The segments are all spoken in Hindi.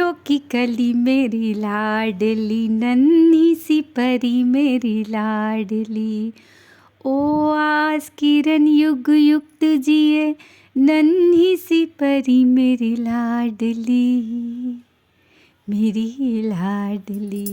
फूलों की कली मेरी लाडली, नन्ही सी परी मेरी लाडली। ओ आस किरण युग युक्त जिए, नन्ही सी परी मेरी लाडली, मेरी लाडली।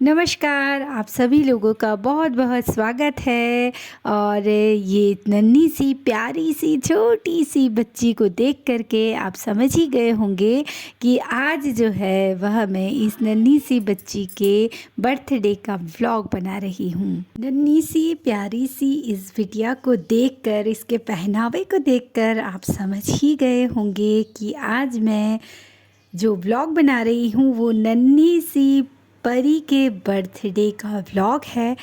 नमस्कार, आप सभी लोगों का बहुत बहुत स्वागत है। और ये नन्ही सी प्यारी सी छोटी सी बच्ची को देख करके आप समझ ही गए होंगे कि आज जो है वह मैं इस नन्ही सी बच्ची के बर्थडे का व्लॉग बना रही हूँ। नन्ही सी प्यारी सी इस बिटिया को देखकर, इसके पहनावे को देखकर आप समझ ही गए होंगे कि आज मैं जो व्लॉग बना रही हूँ वो नन्ही सी परी के बर्थडे का व्लॉग है।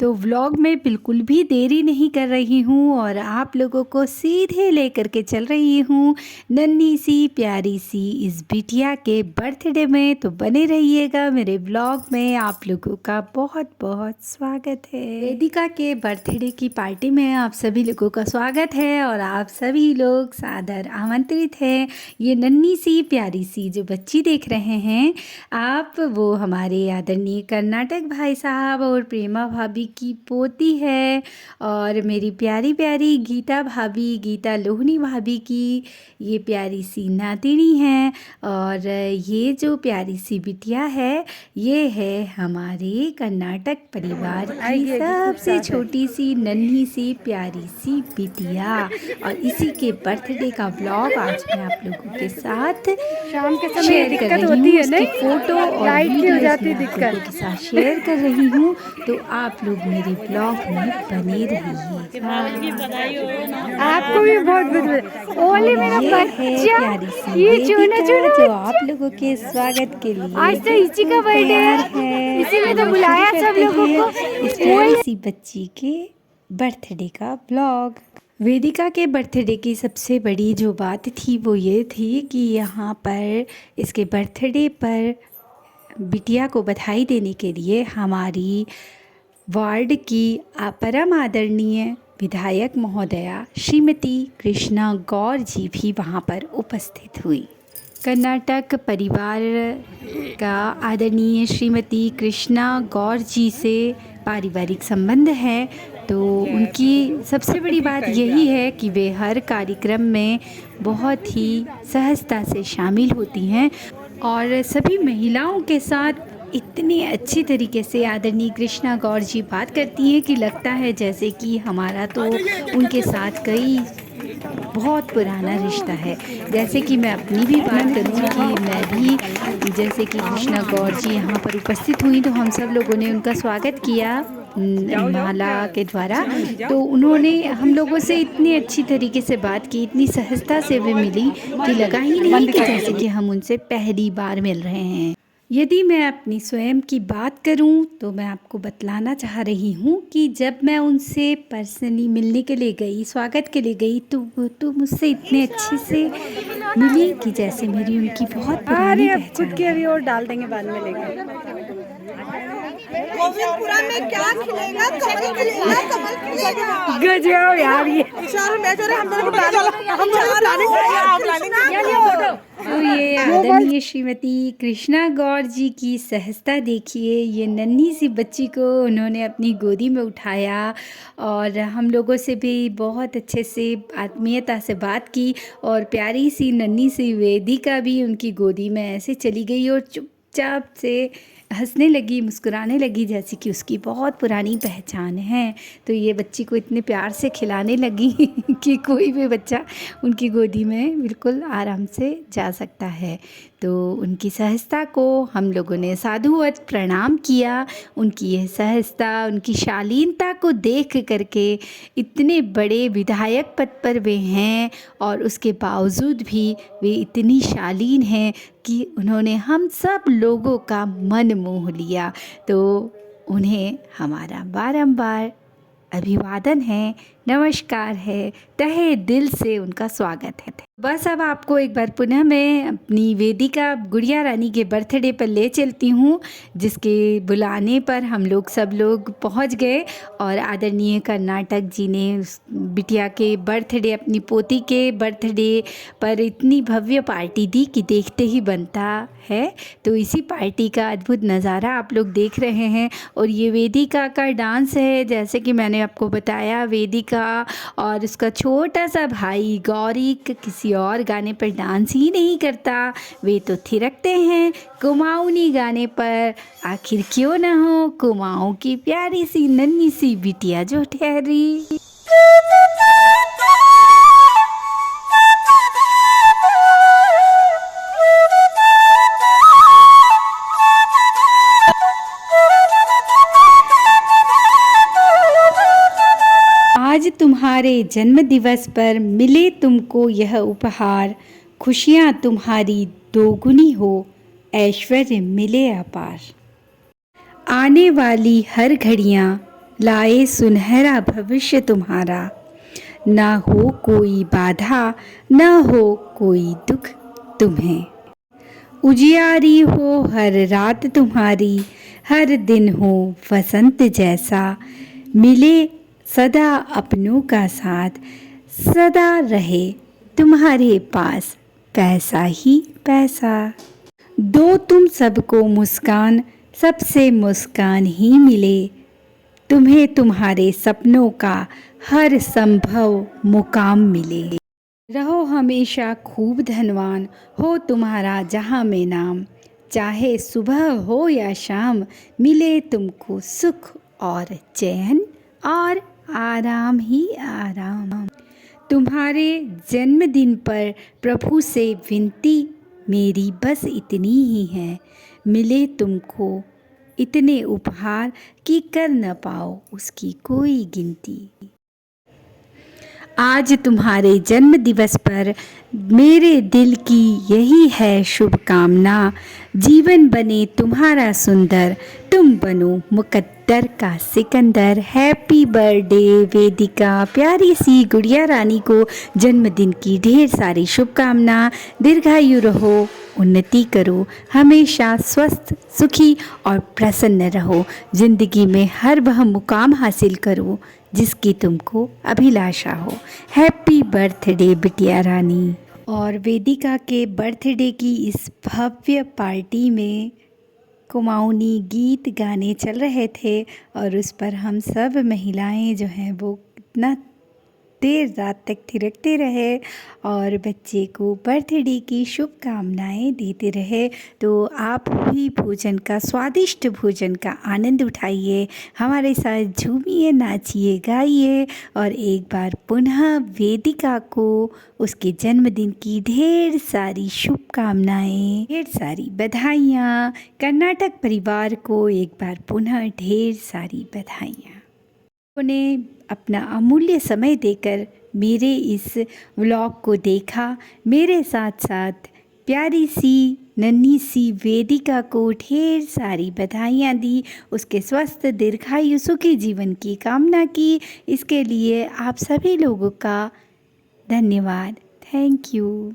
तो व्लॉग में बिल्कुल भी देरी नहीं कर रही हूँ और आप लोगों को सीधे लेकर के चल रही हूँ नन्ही सी प्यारी सी इस बिटिया के बर्थडे में। तो बने रहिएगा मेरे व्लॉग में। आप लोगों का बहुत बहुत स्वागत है। वेदिका के बर्थडे की पार्टी में आप सभी लोगों का स्वागत है और आप सभी लोग सादर आमंत्रित हैं। ये नन्ही सी प्यारी सी जो बच्ची देख रहे हैं आप, वो हमारे आदरणीय कर्नाटक भाई साहब और प्रेमा भाभी की पोती है और मेरी प्यारी प्यारी गीता भाभी, गीता लोहनी भाभी की ये प्यारी सी नातिनी है। और ये जो प्यारी सी बिटिया है ये है हमारे कर्नाटक परिवार की सबसे छोटी सी नन्ही सी प्यारी सी बिटिया। और इसी के बर्थडे का व्लॉग आज मैं आप लोगों के साथ शाम के समय शेयर कर दिक्कत रही होती हूँ। है उसकी नहीं, फोटो और लाइट की हो वीडियोस जाती मैं है आप लोगों दिक्कत। के साथ शेयर कर रही हूँ। तो आप लोग मेरे ब्लॉग में बने रहिएगा। आपको भी बहुत बहुत ओली और मेरा ये है बच्चा, प्यारी सी ये चुना वेदिका जो आप लोगों के स्वागत के लिए आज तो इसी का बिल्कुल बर्थडे तैयार है, है। इसीलिए तो शुरू बुलाया सब करते लोगों हैं को। इस प्यारी सी बच्ची के बर्थडे का ब्लॉग। वेदिका के बर्थडे की सबसे बड़ी जो बात थी वो ये थी कि यहाँ पर इसके बर्थडे पर बिटिया को बधाई देने के लिए हमारी वार्ड की परम आदरणीय विधायक महोदया श्रीमती कृष्णा गौर जी भी वहाँ पर उपस्थित हुई। कर्नाटक परिवार का आदरणीय श्रीमती कृष्णा गौर जी से पारिवारिक संबंध है। तो उनकी सबसे बड़ी बात यही है कि वे हर कार्यक्रम में बहुत ही सहजता से शामिल होती हैं और सभी महिलाओं के साथ इतने अच्छी तरीके से आदरणीय कृष्णा गौर जी बात करती हैं कि लगता है जैसे कि हमारा तो उनके साथ कई बहुत पुराना रिश्ता है। जैसे कि मैं अपनी भी बात करूं कि मैं भी जैसे कि कृष्णा गौर जी यहाँ पर उपस्थित हुई तो हम सब लोगों ने उनका स्वागत किया माला के द्वारा। तो उन्होंने हम लोगों से इतनी अच्छी तरीके से बात की, इतनी सहजता से वे मिली कि लगा ही नहीं कि जैसे कि हम उनसे पहली बार मिल रहे हैं। यदि मैं अपनी स्वयं की बात करूं तो मैं आपको बतलाना चाह रही हूं कि जब मैं उनसे पर्सनली मिलने के लिए गई, स्वागत के लिए गई, तो मुझसे इतने अच्छे से मिली कि जैसे मेरी उनकी बहुत पुरानी अब खुद पहचान के है। अभी और डाल देंगे बाद में लेंगे। गोविंदपुरा में क्या खिलेगा? कमल खिलेगा, कमल खिलेगा। गजब यार ये तो ये आदरणीय श्रीमती कृष्णा गौर जी की सहजता देखिए। ये नन्ही सी बच्ची को उन्होंने अपनी गोदी में उठाया और हम लोगों से भी बहुत अच्छे से आत्मीयता से बात की और प्यारी सी नन्ही सी वेदिका भी उनकी गोदी में ऐसे चली गई और चुपचाप से हंसने लगी, मुस्कुराने लगी जैसे कि उसकी बहुत पुरानी पहचान है। तो ये बच्ची को इतने प्यार से खिलाने लगी कि कोई भी बच्चा उनकी गोदी में बिल्कुल आराम से जा सकता है। तो उनकी सहजता को हम लोगों ने साधुवत प्रणाम किया। उनकी यह सहजता, उनकी शालीनता को देख करके इतने बड़े विधायक पद पर वे हैं और उसके बावजूद भी वे इतनी शालीन हैं कि उन्होंने हम सब लोगों का मन मोह लिया। तो उन्हें हमारा बारंबार अभिवादन है नमस्कार है, तहे दिल से उनका स्वागत है। बस अब आपको एक बार पुनः मैं अपनी वेदिका गुड़िया रानी के बर्थडे पर ले चलती हूँ, जिसके बुलाने पर हम लोग सब लोग पहुँच गए और आदरणीय कर्नाटक जी ने उस बिटिया के बर्थडे, अपनी पोती के बर्थडे पर इतनी भव्य पार्टी दी कि देखते ही बनता है। तो इसी पार्टी का अद्भुत नज़ारा आप लोग देख रहे हैं। और ये वेदिका का डांस है, जैसे कि मैंने आपको बताया, वेदिका और उसका छोटा सा भाई गौरी किसी और गाने पर डांस ही नहीं करता, वे तो थिरकते हैं कुमाऊनी गाने पर। आखिर क्यों ना हो कुमाऊं की प्यारी सी नन्ही सी बिटिया जो ठहरी। आज तुम्हारे जन्म दिवस पर मिले तुमको यह उपहार, खुशियाँ तुम्हारी दोगुनी हो, ऐश्वर्य मिले अपार। आने वाली हर घड़ियाँ लाए सुनहरा भविष्य तुम्हारा, ना हो कोई बाधा, ना हो कोई दुख तुम्हें। उजियारी हो हर रात तुम्हारी, हर दिन हो वसंत जैसा, मिले सदा अपनों का साथ, सदा रहे तुम्हारे पास पैसा ही पैसा। दो तुम सबको मुस्कान, सबसे मुस्कान ही मिले, तुम्हें तुम्हारे सपनों का हर संभव मुकाम मिले। रहो हमेशा खूब धनवान, हो तुम्हारा जहाँ में नाम, चाहे सुबह हो या शाम, मिले तुमको सुख और चैन और आराम ही आराम। तुम्हारे जन्मदिन पर प्रभु से विनती मेरी बस इतनी ही है, मिले तुमको इतने उपहार कि कर न पाओ उसकी कोई गिनती। आज तुम्हारे जन्म दिवस पर मेरे दिल की यही है शुभकामना, जीवन बने तुम्हारा सुंदर, तुम बनो मुकद्दर का सिकंदर। हैप्पी बर्थडे वेदिका, प्यारी सी गुड़िया रानी को जन्मदिन की ढेर सारी शुभकामना। दीर्घायु रहो, उन्नति करो, हमेशा स्वस्थ, सुखी और प्रसन्न रहो। जिंदगी में हर वह मुकाम हासिल करो जिसकी तुमको अभिलाषा हो। हैप्पी बर्थडे बिटिया रानी। और वेदिका के बर्थडे की इस भव्य पार्टी में कुमाऊनी गीत गाने चल रहे थे और उस पर हम सब महिलाएं जो हैं वो इतना देर रात तक थिरकते रहे और बच्चे को बर्थडे की शुभकामनाएं देते रहे। तो आप भी भोजन का, स्वादिष्ट भोजन का आनंद उठाइए, हमारे साथ झूमिए, नाचिए, गाइए और एक बार पुनः वेदिका को उसके जन्मदिन की ढेर सारी शुभकामनाएं, ढेर सारी बधाइयाँ। कर्नाटक परिवार को एक बार पुनः ढेर सारी बधाइयाँ। उन्हें अपना अमूल्य समय देकर मेरे इस व्लॉग को देखा, मेरे साथ साथ प्यारी सी नन्ही सी वेदिका को ढेर सारी बधाइयाँ दी, उसके स्वस्थ दीर्घायु सुखी जीवन की कामना की। इसके लिए आप सभी लोगों का धन्यवाद। Thank you.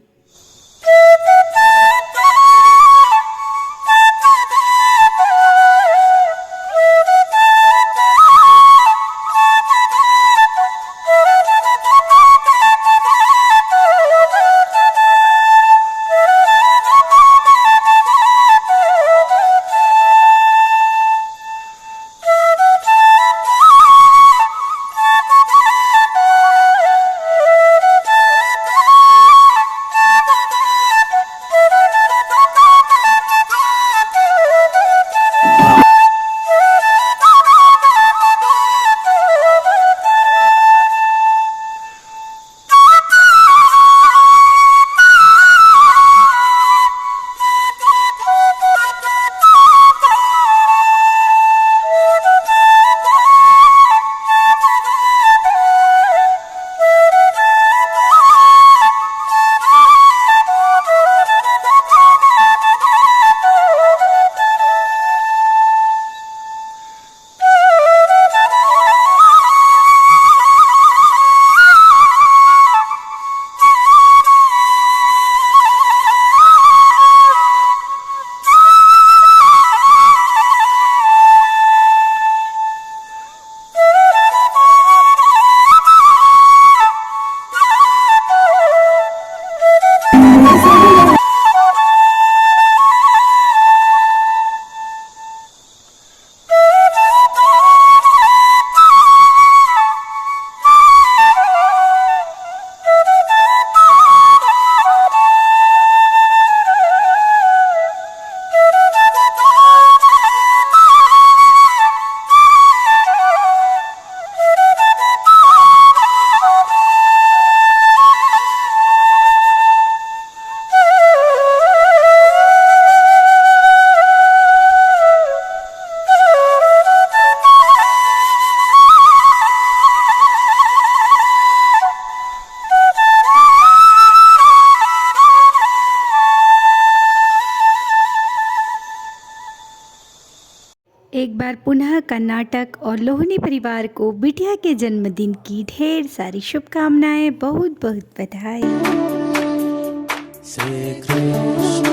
एक बार पुनः कर्नाटक और लोहनी परिवार को बिटिया के जन्मदिन की ढेर सारी शुभकामनाएं, बहुत बहुत बधाई। श्री कृष्ण